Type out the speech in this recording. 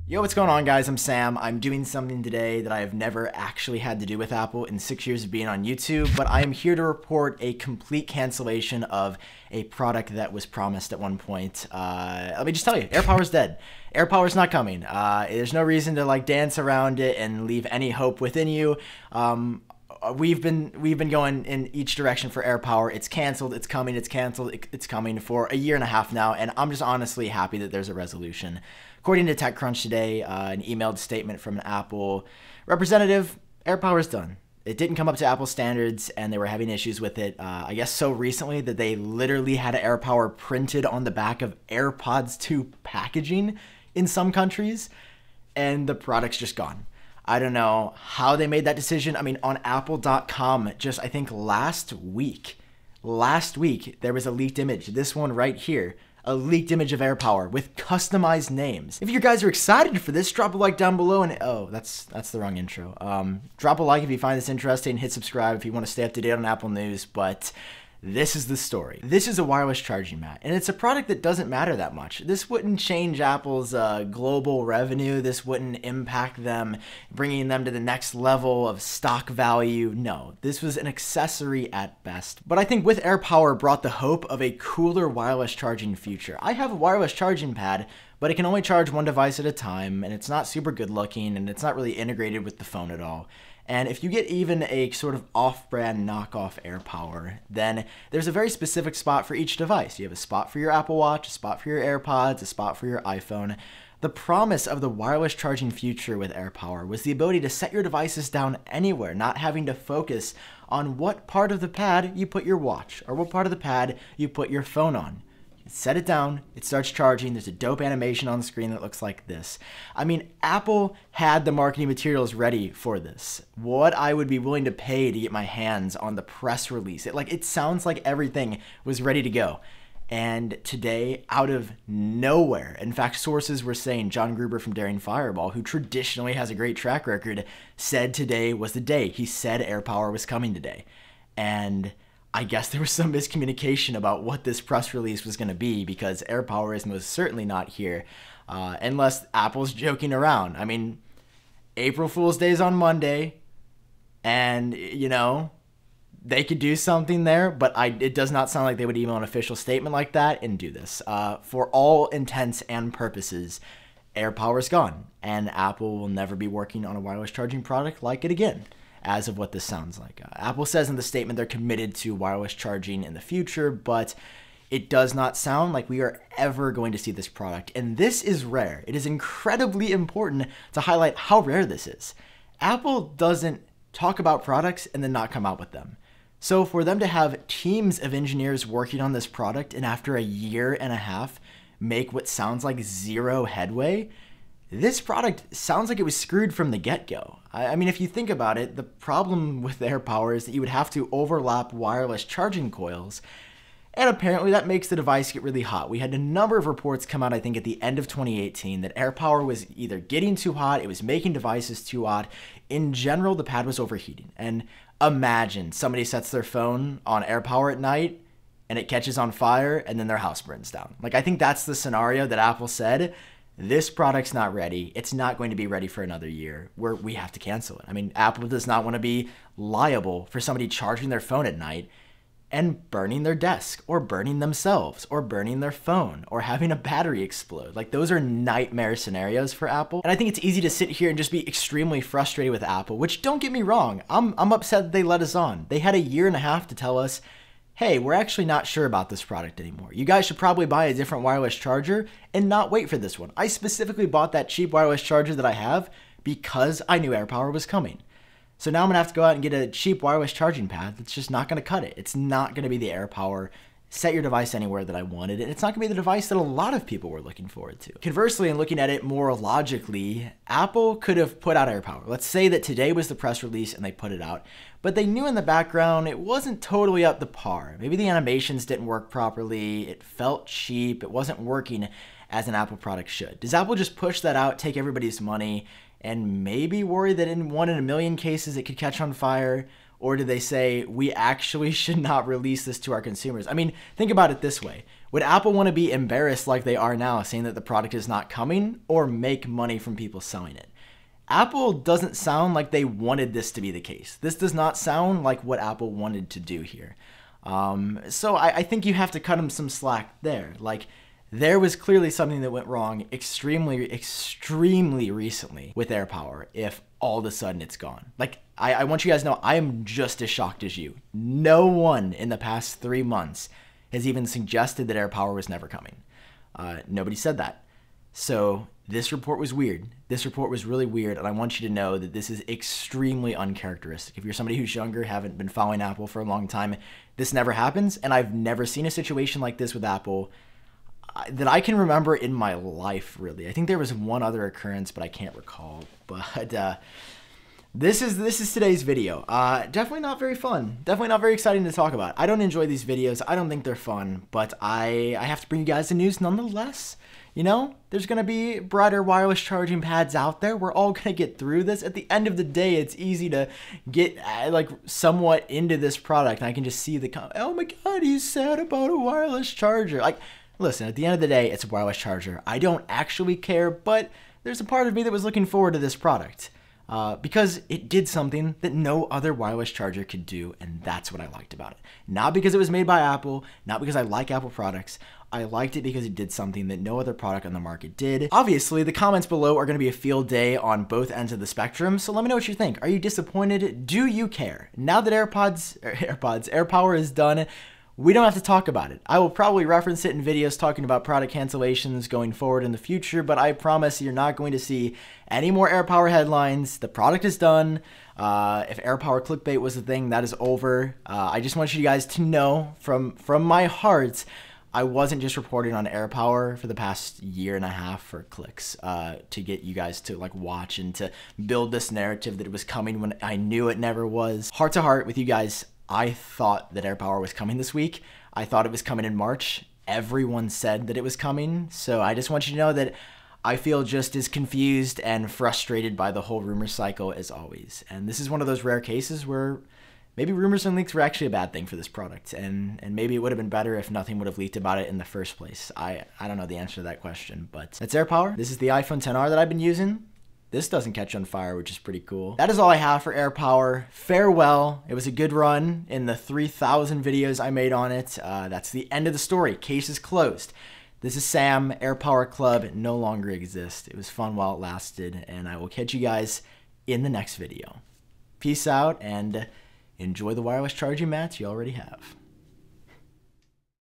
Yo, what's going on, guys? I'm Sam. I'm doing something today that I have never actually had to do with Apple in 6 years of being on YouTube, but I am here to report a complete cancellation of a product that was promised at one point. Let me just tell you, AirPower's dead. AirPower's not coming. There's no reason to dance around it and leave any hope within you. We've been going in each direction for AirPower. It's canceled, it's coming, it's canceled, it's coming for a year and a half now, and I'm just honestly happy that there's a resolution. According to TechCrunch today, an emailed statement from an Apple representative, AirPower is done. It didn't come up to Apple standards, and they were having issues with it, I guess so recently that they literally had AirPower printed on the back of AirPods 2 packaging in some countries, and the product's just gone. I don't know how they made that decision. I mean, on Apple.com, just I think last week, there was a leaked image. This one right here. A leaked image of AirPower with customized names. If you guys are excited for this, drop a like down below and oh, that's the wrong intro. Drop a like if you find this interesting, hit subscribe if you want to stay up to date on Apple news, but this is the story. This is a wireless charging mat, and it's a product that doesn't matter that much. This wouldn't change Apple's global revenue. This wouldn't impact them, bringing them to the next level of stock value. No, this was an accessory at best. But I think with AirPower brought the hope of a cooler wireless charging future. I have a wireless charging pad, but it can only charge one device at a time, and it's not super good looking, and it's not really integrated with the phone at all. And if you get even a sort of off-brand knockoff AirPower, then there's a very specific spot for each device. You have a spot for your Apple Watch, a spot for your AirPods, a spot for your iPhone. The promise of the wireless charging future with AirPower was the ability to set your devices down anywhere, not having to focus on what part of the pad you put your watch or what part of the pad you put your phone on. Set it down, it starts charging, there's a dope animation on the screen that looks like this. I mean, Apple had the marketing materials ready for this. What I would be willing to pay to get my hands on the press release. It sounds like everything was ready to go. And today, out of nowhere, in fact, sources were saying, John Gruber from Daring Fireball, who traditionally has a great track record, said today was the day. He said AirPower was coming today. And I guess there was some miscommunication about what this press release was going to be, because AirPower is most certainly not here, unless Apple's joking around. I mean, April Fool's Day is on Monday, and, you know, they could do something there, but it does not sound like they would email an official statement like that and do this. For all intents and purposes, AirPower is gone, and Apple will never be working on a wireless charging product like it again, as of what this sounds like. Apple says in the statement they're committed to wireless charging in the future, but it does not sound like we are ever going to see this product. And this is rare. It is incredibly important to highlight how rare this is. Apple doesn't talk about products and then not come out with them. So for them to have teams of engineers working on this product and after a year and a half make what sounds like zero headway, this product sounds like it was screwed from the get-go. I mean, if you think about it, the problem with AirPower is that you would have to overlap wireless charging coils, and apparently that makes the device get really hot. We had a number of reports come out, I think, at the end of 2018 that AirPower was either getting too hot, it was making devices too hot. In general, the pad was overheating. And imagine somebody sets their phone on AirPower at night, and it catches on fire, and then their house burns down. I think that's the scenario that Apple said. This product's not ready. It's not going to be ready for another year where we have to cancel it. I mean, Apple does not want to be liable for somebody charging their phone at night and burning their desk or burning themselves or burning their phone or having a battery explode. Those are nightmare scenarios for Apple. And I think it's easy to sit here and just be extremely frustrated with Apple, which, don't get me wrong, I'm upset that they let us on. They had a year and a half to tell us, hey, we're actually not sure about this product anymore. You guys should probably buy a different wireless charger and not wait for this one. I specifically bought that cheap wireless charger that I have because I knew AirPower was coming. So now I'm gonna have to go out and get a cheap wireless charging pad that's just not gonna cut it. It's not gonna be the AirPower set your device anywhere that I wanted, and it's not gonna be the device that a lot of people were looking forward to. Conversely, and looking at it more logically, Apple could have put out AirPower. Let's say that today was the press release and they put it out, but they knew in the background it wasn't totally up to par. Maybe the animations didn't work properly, it felt cheap, it wasn't working as an Apple product should. Does Apple just push that out, take everybody's money, and maybe worry that in 1 in a million cases it could catch on fire? Or do they say, we actually should not release this to our consumers? I mean, think about it this way. Would Apple want to be embarrassed like they are now, saying that the product is not coming, or make money from people selling it? Apple doesn't sound like they wanted this to be the case. This does not sound like what Apple wanted to do here. So I think you have to cut them some slack there. Like, there was clearly something that went wrong extremely recently with AirPower if all of a sudden it's gone. Like, I want you guys to know I am just as shocked as you. No one in the past 3 months has even suggested that AirPower was never coming. Nobody said that. So this report was weird. This report was really weird, and I want you to know that this is extremely uncharacteristic. If you're somebody who's younger, haven't been following Apple for a long time, this never happens, and I've never seen a situation like this with Apple that I can remember in my life, really. I think there was one other occurrence, but I can't recall. But this is today's video. Definitely not very fun. Definitely not very exciting to talk about. I don't enjoy these videos. I don't think they're fun, but I have to bring you guys the news nonetheless. You know, there's going to be brighter wireless charging pads out there. We're all going to get through this. At the end of the day, it's easy to get like somewhat into this product. And I can just see the comment, oh my God, he's sad about a wireless charger. Like, listen, at the end of the day, it's a wireless charger. I don't actually care, but there's a part of me that was looking forward to this product. Because it did something that no other wireless charger could do, and that's what I liked about it. Not because it was made by Apple, not because I like Apple products. I liked it because it did something that no other product on the market did. Obviously, the comments below are going to be a field day on both ends of the spectrum, so let me know what you think. Are you disappointed? Do you care? Now that AirPower is done, we don't have to talk about it. I will probably reference it in videos talking about product cancellations going forward in the future, but I promise you're not going to see any more AirPower headlines. The product is done. If AirPower clickbait was a thing, that is over. I just want you guys to know from my heart, I wasn't just reporting on AirPower for the past year and a half for clicks to get you guys to like watch and to build this narrative that it was coming when I knew it never was. Heart to heart with you guys, I thought that AirPower was coming this week. I thought it was coming in March. Everyone said that it was coming. So I just want you to know that I feel just as confused and frustrated by the whole rumor cycle as always. And this is one of those rare cases where maybe rumors and leaks were actually a bad thing for this product. And maybe it would have been better if nothing would have leaked about it in the first place. I don't know the answer to that question, but that's AirPower. This is the iPhone XR that I've been using. This doesn't catch on fire, which is pretty cool. That is all I have for AirPower. Farewell. It was a good run in the 3,000 videos I made on it. That's the end of the story. Case is closed. This is Sam. AirPower Club no longer exists. It was fun while it lasted, and I will catch you guys in the next video. Peace out, and enjoy the wireless charging mats you already have.